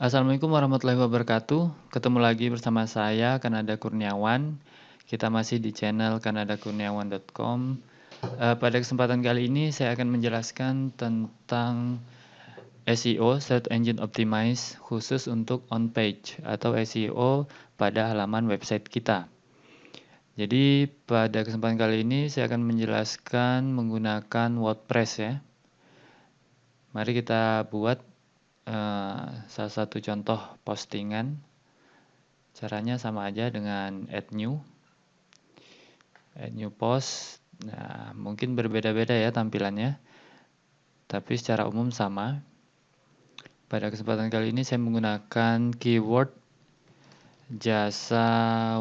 Assalamualaikum warahmatullahi wabarakatuh. Ketemu lagi bersama saya Kanada Kurniawan. Kita masih di channel kanadakurniawan.com. Pada kesempatan kali ini saya akan menjelaskan tentang SEO, Search Engine Optimize, khusus untuk on page atau SEO pada halaman website kita. Jadi pada kesempatan kali ini saya akan menjelaskan menggunakan WordPress ya. Mari kita buat salah satu contoh postingan. Caranya sama aja dengan add new post. Nah, mungkin berbeda-beda ya tampilannya, tapi secara umum sama. Pada kesempatan kali ini saya menggunakan keyword jasa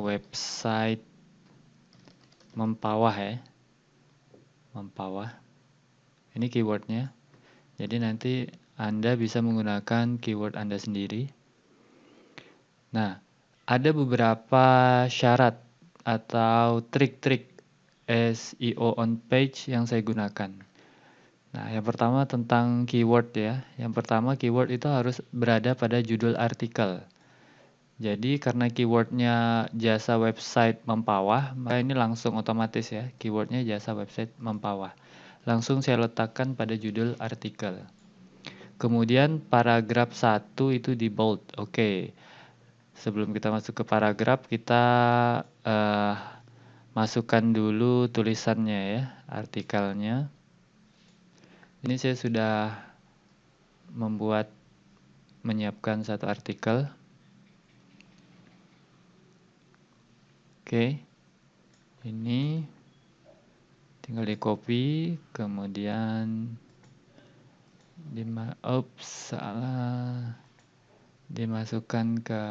website mempawah ya. Mempawah. Ini keywordnya. Jadi nanti Anda bisa menggunakan keyword Anda sendiri. Nah, ada beberapa syarat atau trik-trik SEO on page yang saya gunakan. Nah, yang pertama tentang keyword ya. Yang pertama keyword itu harus berada pada judul artikel. Jadi karena keywordnya jasa website mempawah, maka ini langsung otomatis ya, keywordnya jasa website mempawah. Langsung saya letakkan pada judul artikel. Kemudian paragraf 1 itu di bold. Oke. Sebelum kita masuk ke paragraf, kita masukkan dulu tulisannya ya, artikelnya. Ini saya sudah menyiapkan satu artikel. Oke. Ini tinggal di copy, kemudian dimasukkan ke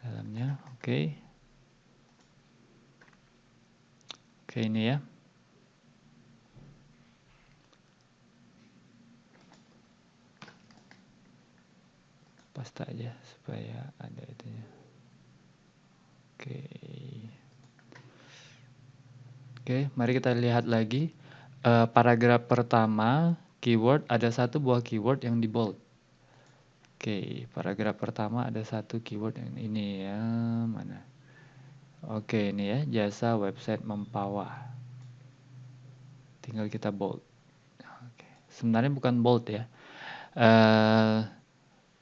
dalamnya. Oke. Oke, ini ya. Paste aja supaya ada itunya. Oke, mari kita lihat lagi. Paragraf pertama, keyword, ada satu buah keyword yang di bold. Oke, paragraf pertama ada satu keyword yang ini ya, mana? Oke, ini ya, jasa website mempawah. Tinggal kita bold. Oke. Sebenarnya bukan bold ya.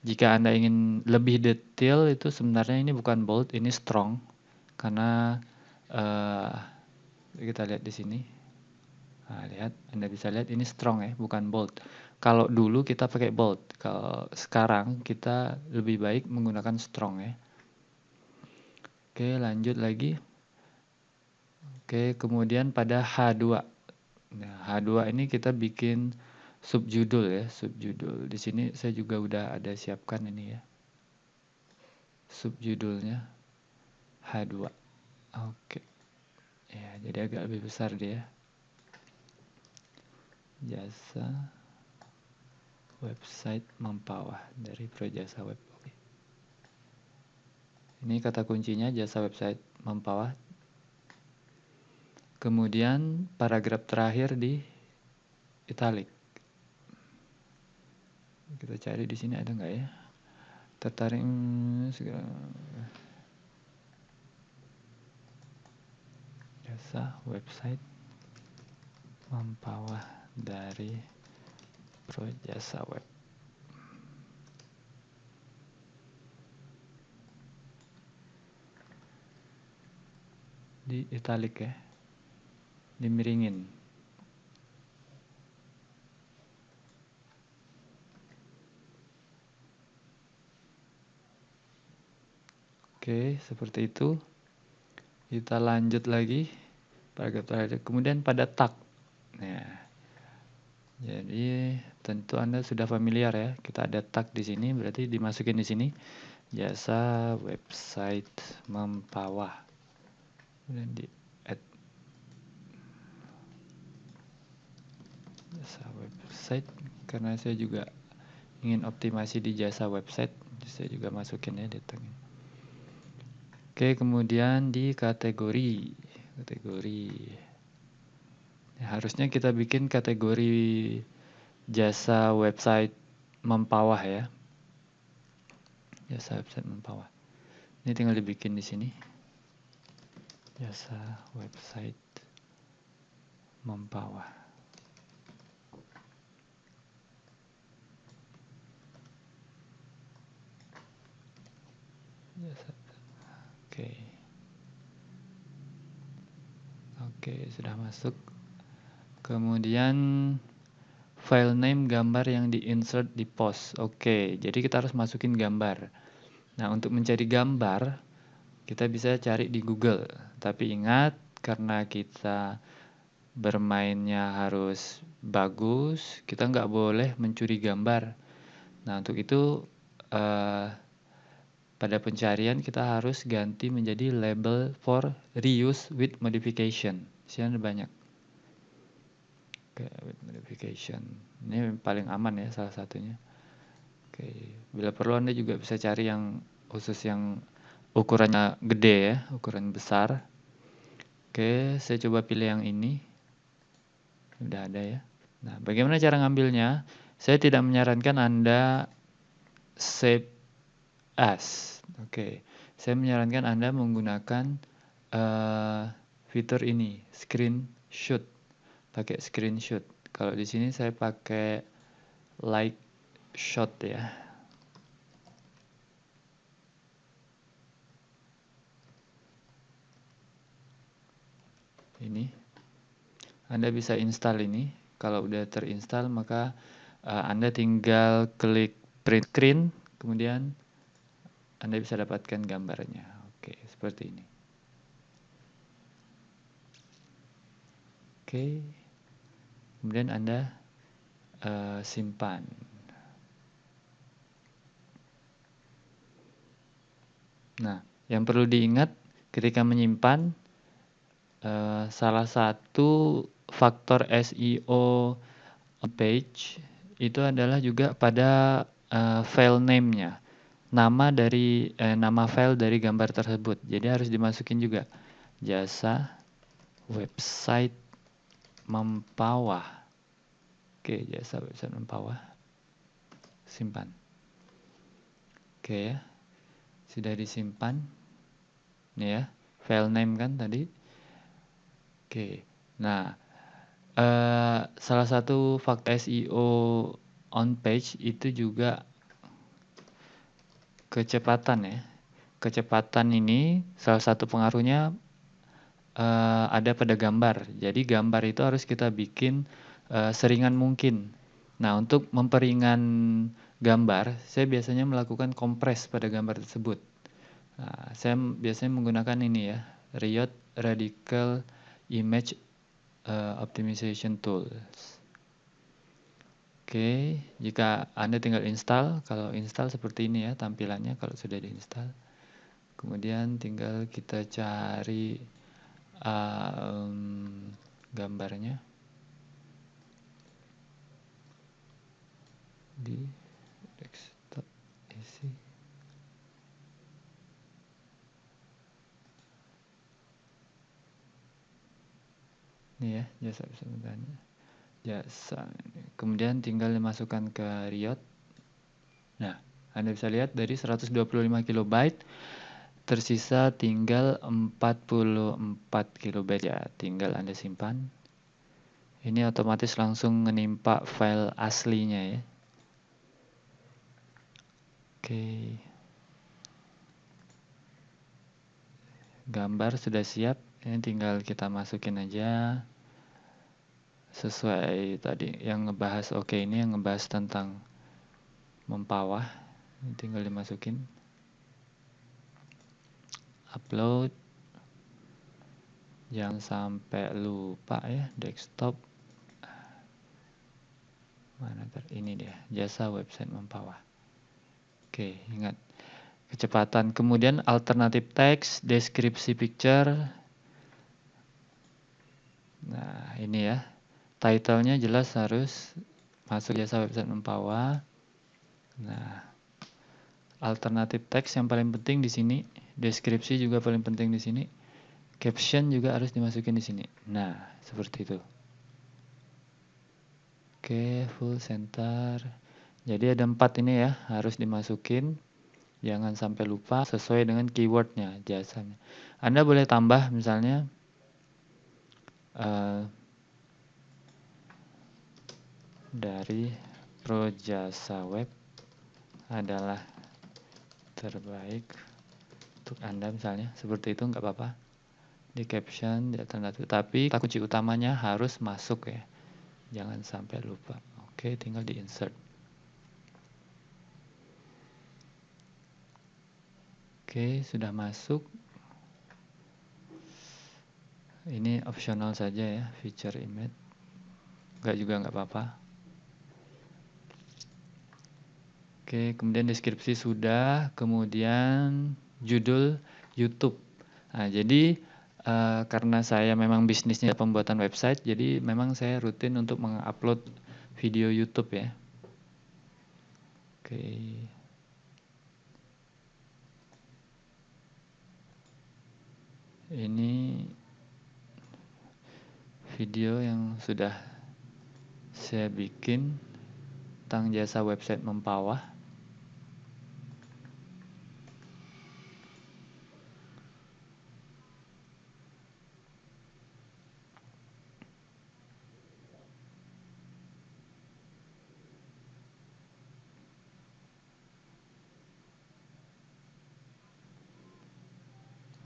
Jika Anda ingin lebih detail itu sebenarnya ini bukan bold, ini strong. Karena kita lihat di sini. Nah, lihat, Anda bisa lihat ini strong ya, bukan bold. Kalau dulu kita pakai bold, kalau sekarang kita lebih baik menggunakan strong ya. Oke, lanjut lagi. Oke, kemudian pada H2. Nah, H2 ini kita bikin subjudul ya, subjudul. Di sini saya juga udah ada siapkan ini ya. Subjudulnya H2. Oke. Ya, jadi agak lebih besar dia. Jasa website mempawah dari Projasa Web. Oke. Ini kata kuncinya jasa website mempawah. Kemudian paragraf terakhir di italic. Kita cari di sini ada nggak ya? Tertarik segala. Jasa website mempawah dari Projasa Web. Di italic ya, dimiringin. Oke, seperti itu. Kita lanjut lagi paragraf terakhir. Kemudian pada tag. Nah, jadi tentu Anda sudah familiar ya. Kita ada tag di sini, berarti dimasukin di sini jasa website mempawah. Kemudian di add jasa website, karena saya juga ingin optimasi di jasa website, saya juga masukin ya datanya. Oke, kemudian di kategori. Ya, harusnya kita bikin kategori jasa website Mempawah ya. Jasa website Mempawah. Ini tinggal dibikin di sini. Jasa website Mempawah. Jasa. Oke. Oke, sudah masuk. Kemudian file name gambar yang di-insert di post. Oke, jadi kita harus masukin gambar. Nah, untuk mencari gambar, kita bisa cari di Google. Tapi ingat, karena kita bermainnya harus bagus, kita nggak boleh mencuri gambar. Nah, untuk itu pada pencarian kita harus ganti menjadi label for reuse with modification. Di sini ada banyak. Oke, with modification. Ini paling aman ya salah satunya. Oke, bila perlu Anda juga bisa cari yang khusus yang ukurannya gede ya, ukuran besar. Oke, saya coba pilih yang ini. Udah ada ya. Nah, bagaimana cara ngambilnya? Saya tidak menyarankan Anda save as. Oke, saya menyarankan Anda menggunakan fitur ini, screenshot. Pakai screenshot. Kalau di sini saya pakai like shot ya. Ini. Anda bisa install ini. Kalau udah terinstall maka Anda tinggal klik print screen, kemudian Anda bisa dapatkan gambarnya. Oke, seperti ini. Oke. Kemudian Anda simpan. Nah, yang perlu diingat ketika menyimpan, salah satu faktor SEO page itu adalah juga pada file name-nya, nama file dari gambar tersebut. Jadi harus dimasukin juga jasa website Mempawah. Oke, jasa website Mempawah. Simpan. Oke ya, sudah disimpan. Nih ya, file name kan tadi. Oke, nah salah satu faktor SEO on page itu juga kecepatan ya. Kecepatan ini salah satu pengaruhnya ada pada gambar. Jadi gambar itu harus kita bikin seringan mungkin. Nah, untuk memperingan gambar, saya biasanya melakukan kompres pada gambar tersebut. Nah, saya biasanya menggunakan ini ya, Riot Radical Image Optimization Tools. Oke, jika Anda tinggal install, kalau install seperti ini ya tampilannya kalau sudah diinstal. Kemudian tinggal kita cari gambarnya di desktop isi. Ini ya, jasa sebenarnya. Jasa. Kemudian tinggal dimasukkan ke Riot. Nah, Anda bisa lihat dari 125 KB tersisa tinggal 44 KB ya. Tinggal Anda simpan. Ini otomatis langsung menimpa file aslinya ya. Oke. Gambar sudah siap. Ini tinggal kita masukin aja. Sesuai tadi yang ngebahas ini yang ngebahas tentang Mempawah. Ini tinggal dimasukin. Upload. Jangan sampai lupa ya, desktop. Mana ini dia, jasa website Mempawah. Oke, ingat kecepatan. Kemudian alternatif teks, deskripsi picture. Nah, ini ya. Title-nya jelas harus masuk jasa website Mempawah. Nah, alternatif teks yang paling penting di sini, deskripsi juga paling penting di sini. Caption juga harus dimasukin di sini. Nah, seperti itu. Oke, full center. Jadi ada 4 ini ya, harus dimasukin. Jangan sampai lupa sesuai dengan keywordnya, jasanya. Anda boleh tambah misalnya dari Pro Jasa Web adalah terbaik untuk Anda misalnya. Seperti itu nggak apa-apa. Di caption, di alternatif. Tapi kunci utamanya harus masuk ya. Jangan sampai lupa. Oke, tinggal di insert. Oke, sudah masuk. Ini optional saja ya, feature image. Nggak apa-apa. Oke, kemudian deskripsi sudah, kemudian judul YouTube. Nah, jadi karena saya memang bisnisnya pembuatan website, jadi memang saya rutin untuk mengupload video YouTube ya. Oke. Ini video yang sudah saya bikin tentang jasa website Mempawah.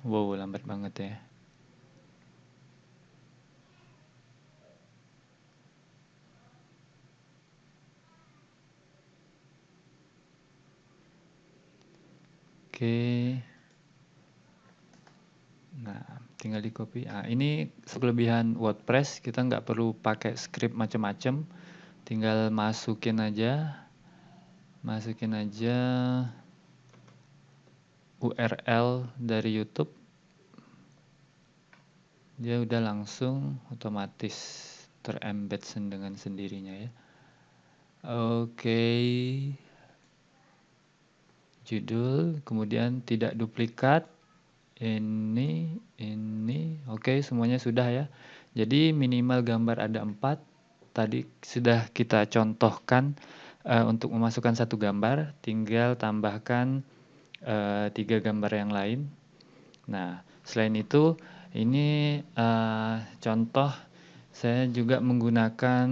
Wow, lambat banget ya. Oke. Nah, tinggal di copy. Nah, ini kelebihan WordPress, kita nggak perlu pakai script macam-macam, tinggal masukin aja URL dari YouTube, dia udah langsung otomatis terembed dengan sendirinya ya. Oke, judul, kemudian tidak duplikat, ini, oke, semuanya sudah ya. Jadi minimal gambar ada 4. Tadi sudah kita contohkan untuk memasukkan satu gambar, tinggal tambahkan 3 gambar yang lain. Nah, selain itu, ini contoh saya juga menggunakan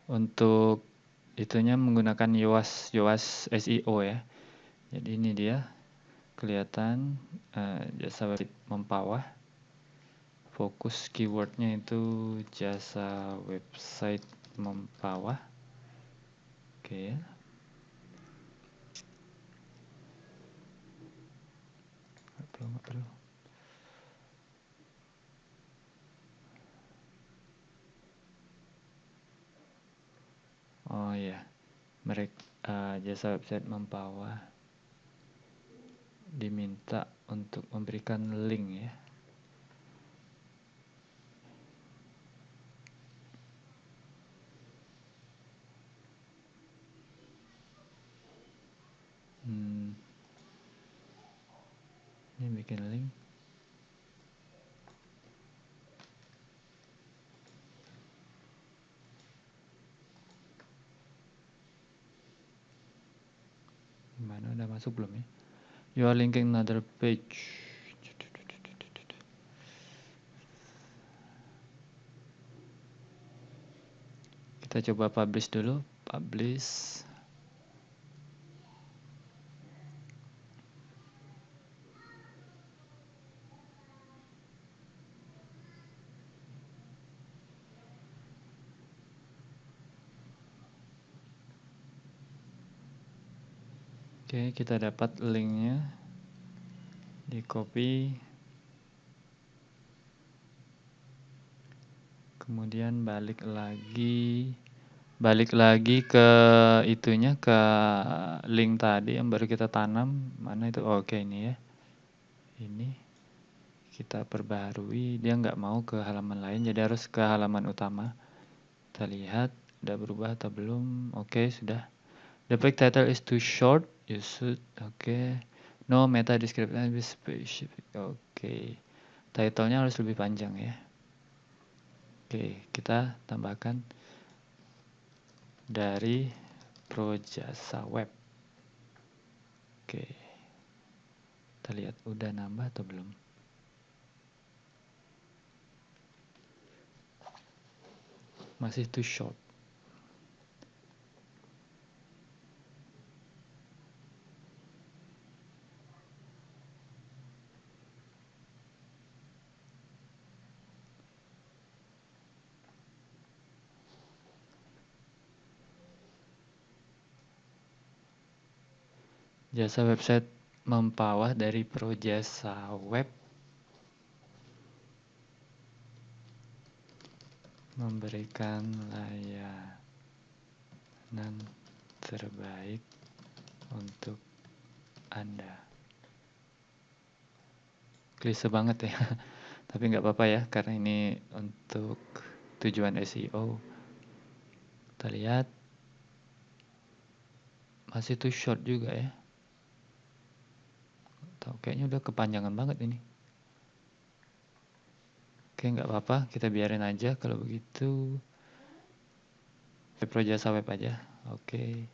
untuk itunya menggunakan Yoast SEO ya. Jadi ini dia kelihatan jasa web Mempawah. Fokus keywordnya itu jasa website Mempawah. Oke ya. Nggak perlu. Oh iya, mereka jasa website Mempawah diminta untuk memberikan link ya. Ini bikin link. Gimana, udah masuk belum ya? You are linking another page. Kita coba publish dulu. Publish. Oke, kita dapat linknya. Di copy. Kemudian balik lagi ke itunya, ke link tadi yang baru kita tanam. Mana itu? Oke, ini ya. Ini kita perbaharui, dia nggak mau ke halaman lain, jadi harus ke halaman utama. Kita lihat udah berubah atau belum. Oke, sudah. The page title is too short, you should. Oke. No meta description be specific. Oke. Titlenya harus lebih panjang ya. Oke, kita tambahkan dari Projasa Web. Oke, kita lihat udah nambah atau belum. Masih too short. Jasa website mempawah dari Projasa Web memberikan layanan terbaik untuk Anda. Klise banget ya, tapi nggak apa-apa ya, karena ini untuk tujuan SEO. Kita lihat, masih too short juga ya. Kayaknya udah kepanjangan banget ini. Oke, nggak apa-apa, kita biarin aja kalau begitu. Projasa Web aja, oke.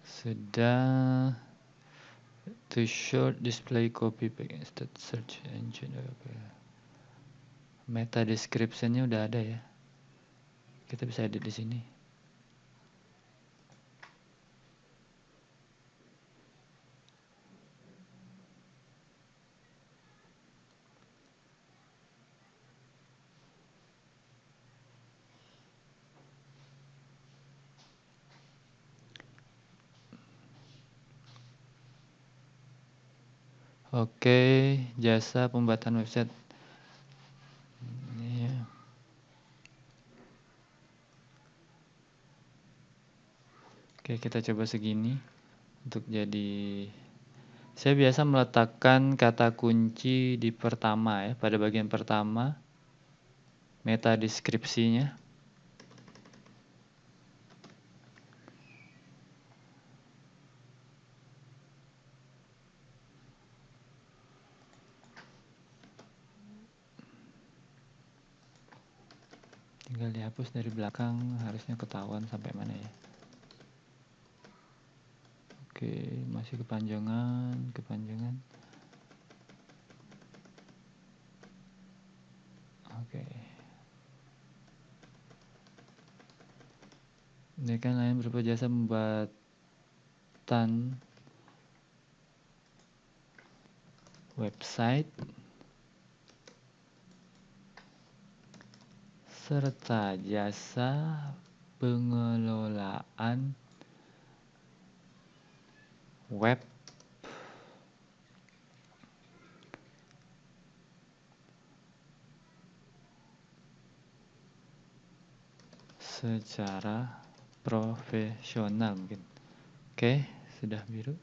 Sudah. To short display copy paste instead search engine. Oke. Meta description-nya udah ada ya. Kita bisa edit di sini. Oke, jasa pembuatan website. Ini ya. Oke, kita coba segini untuk jadi. Saya biasa meletakkan kata kunci di pertama ya, pada bagian pertama meta deskripsinya. Tinggal dihapus dari belakang, harusnya ketahuan sampai mana ya. Oke, masih kepanjangan. Oke. Ini kan lain berupa jasa pembuatan website serta jasa pengelolaan web secara profesional mungkin. Oke, sudah biru.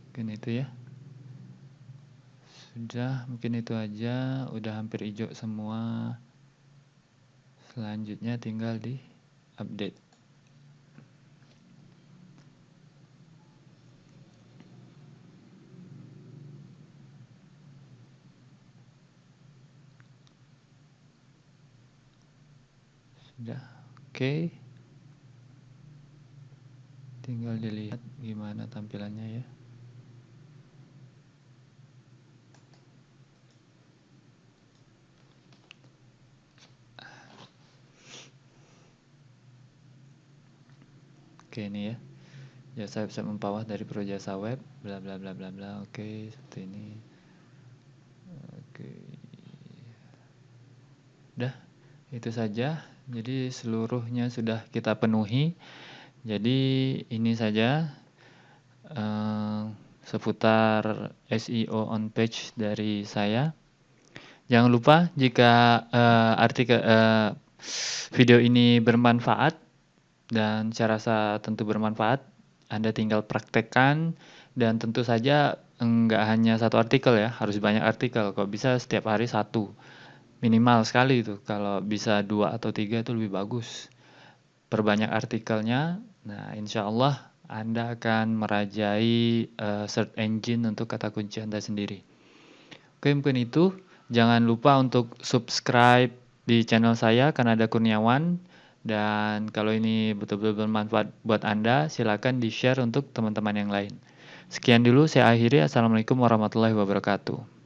Mungkin itu ya. Sudah, mungkin itu aja. Udah hampir hijau semua. Selanjutnya tinggal di update. Sudah, oke. Tinggal dilihat gimana tampilannya ya. Oke, ini ya. Jasa website mempawah dari Projasa Web, bla bla bla bla bla. Oke, seperti ini. Oke. Udah, itu saja. Jadi seluruhnya sudah kita penuhi. Jadi ini saja seputar SEO on page dari saya. Jangan lupa jika video ini bermanfaat, dan saya rasa tentu bermanfaat, Anda tinggal praktekkan, dan tentu saja enggak hanya satu artikel ya, harus banyak artikel. Kalau bisa setiap hari satu, minimal sekali itu. Kalau bisa 2 atau 3 itu lebih bagus. Perbanyak artikelnya, nah insya Allah Anda akan merajai search engine untuk kata kunci Anda sendiri. Oke, mungkin itu. Jangan lupa untuk subscribe di channel saya, Kanada Kurniawan. Dan kalau ini betul-betul bermanfaat buat Anda, silakan di-share untuk teman-teman yang lain. Sekian dulu, saya akhiri. Assalamualaikum warahmatullahi wabarakatuh.